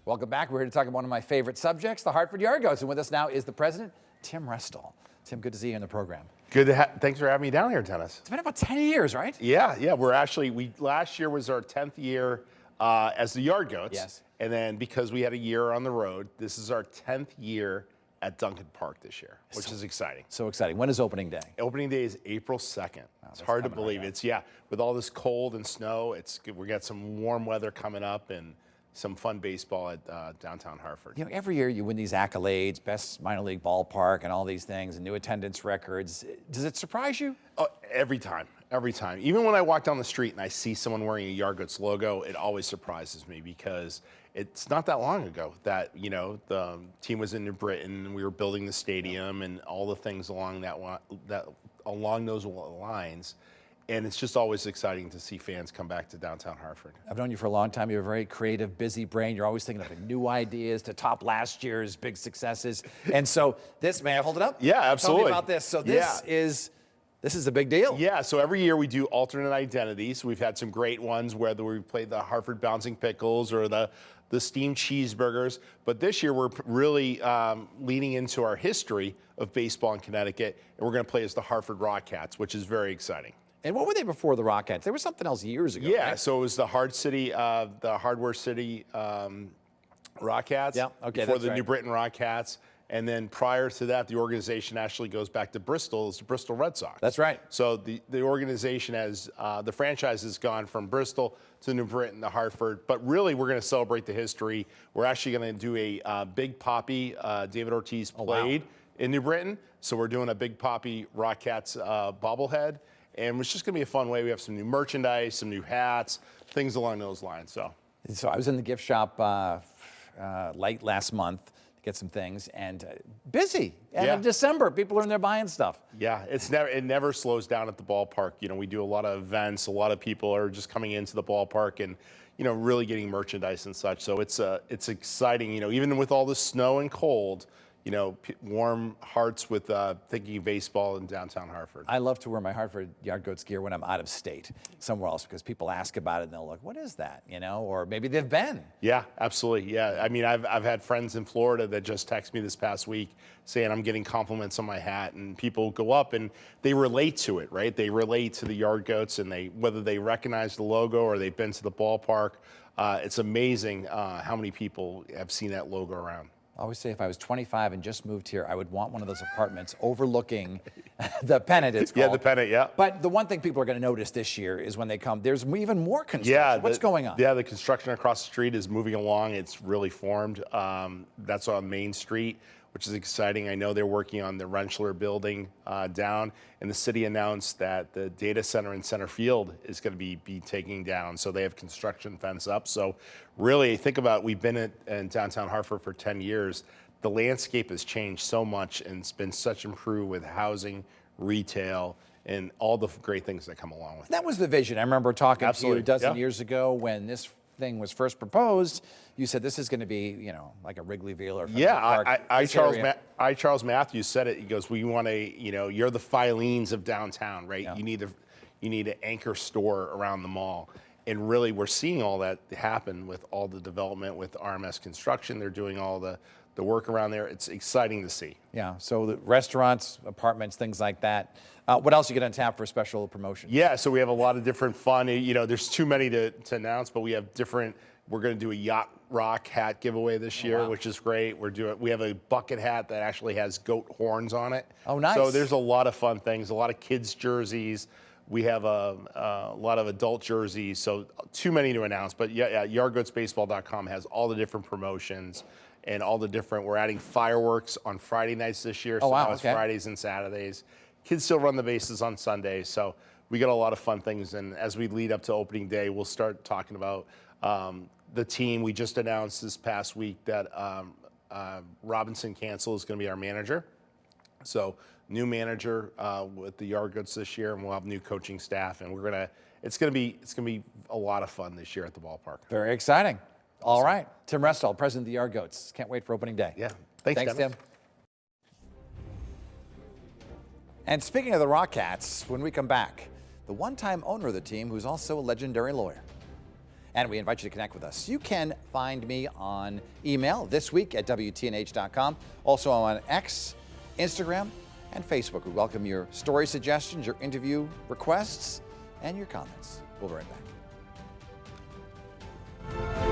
Welcome back. We're here to talk about one of my favorite subjects, the Hartford Yard Goats. And with us now is the president, Tim Restall. Tim, good to see you in the program. Good to thanks for having me down here, Dennis. It's been about 10 years, right? Yeah. Last year was our 10th year as the Yard Goats. Yes. And then because we had a year on the road, this is our 10th year at Duncan Park this year, which is exciting. So exciting. When is opening day? Opening day is April 2nd. It's hard to believe. With all this cold and snow, we got some warm weather coming up and some fun baseball at downtown Hartford. You know, every year you win these accolades, best minor league ballpark and all these things and new attendance records. Does it surprise you? Oh, every time. Even when I walk down the street and I see someone wearing a Yard Goats logo, it always surprises me because it's not that long ago that, the team was in New Britain and we were building the stadium and all the things along those lines. And it's just always exciting to see fans come back to downtown Hartford. I've known you for a long time. You have a very creative, busy brain. You're always thinking of new ideas to top last year's big successes. And so may I hold it up? Yeah, absolutely. Tell me about this. So this is a big deal. Yeah, so every year we do alternate identities. We've had some great ones, whether we played the Hartford Bouncing Pickles or the steamed cheeseburgers. But this year we're really leaning into our history of baseball in Connecticut, and we're going to play as the Hartford Rockcats, which is very exciting. And what were they before the Rockcats? There was something else years ago. Yeah, right? so it was the Hardware City Rockcats. Yeah, okay, before that's the right. New Britain Rockcats. And then prior to that, the organization actually goes back to Bristol. It's the Bristol Red Sox. That's right. So the organization the franchise has gone from Bristol to New Britain to Hartford. But really, we're going to celebrate the history. We're actually going to do a Big Poppy. David Ortiz played in New Britain. So we're doing a Big Poppy Rockcats bobblehead. And it's just going to be a fun way. We have some new merchandise, some new hats, things along those lines. So I was in the gift shop late last month to get some things, and busy. And in December, people are in there buying stuff. Yeah, it never slows down at the ballpark. We do a lot of events. A lot of people are just coming into the ballpark and, really getting merchandise and such. So it's exciting. Even with all the snow and cold, warm hearts with thinking baseball in downtown Hartford. I love to wear my Hartford Yard Goats gear when I'm out of state, somewhere else, because people ask about it and they'll look, what is that? Or maybe they've been. Yeah, absolutely. Yeah, I mean, I've had friends in Florida that just text me this past week saying I'm getting compliments on my hat, and people go up and they relate to it, right? They relate to the Yard Goats, and whether they recognize the logo or they've been to the ballpark. It's amazing how many people have seen that logo around. I always say if I was 25 and just moved here, I would want one of those apartments overlooking the Pennant, it's called. Yeah, the Pennant, yeah. But the one thing people are going to notice this year is when they come, there's even more construction. Yeah, what's going on? Yeah, the construction across the street is moving along. It's really formed. That's on Main Street, which is exciting. I know they're working on the Rentschler building down, and the city announced that the data center in center field is going to be taking down. So they have construction fence up. So really, think about, we've been in downtown Hartford for 10 years. The landscape has changed so much, and it's been such improved with housing, retail, and all the great things that come along with it. That was the vision. I remember talking to you a dozen yeah. years ago when this thing was first proposed. You said this is going to be, like a Wrigleyville or Charles Matthews said it. He goes, "We want you're the Filene's of downtown, right? Yeah. You need an anchor store around the mall." And really, we're seeing all that happen with all the development with RMS Construction. They're doing all the work around there. It's exciting to see. Yeah, so the restaurants, apartments, things like that. What else you get on tap for special promotion? Yeah, so we have a lot of different fun. There's too many to announce, but we have different. We're going to do a Yacht Rock hat giveaway this year, which is great. We have a bucket hat that actually has goat horns on it. Oh, nice. So there's a lot of fun things, a lot of kids' jerseys. We have a lot of adult jerseys, so too many to announce. But yeah, yardgoatsbaseball.com has all the different promotions and all the different. We're adding fireworks on Friday nights this year. So now it's Fridays and Saturdays. Kids still run the bases on Sundays, so we got a lot of fun things. And as we lead up to opening day, we'll start talking about the team. We just announced this past week that Robinson Cancel is going to be our manager. So new manager with the Yard Goats this year, and we'll have new coaching staff, and it's gonna be a lot of fun this year at the ballpark. Very exciting. All right, Tim Restall, president of the Yard Goats. Can't wait for opening day. Yeah, thanks Tim. And speaking of the Rockcats, when we come back, the one-time owner of the team who's also a legendary lawyer. and we invite you to connect with us. You can find me on email this week at WTNH.com, also on X, Instagram, and Facebook. We welcome your story suggestions, your interview requests, and your comments. We'll be right back.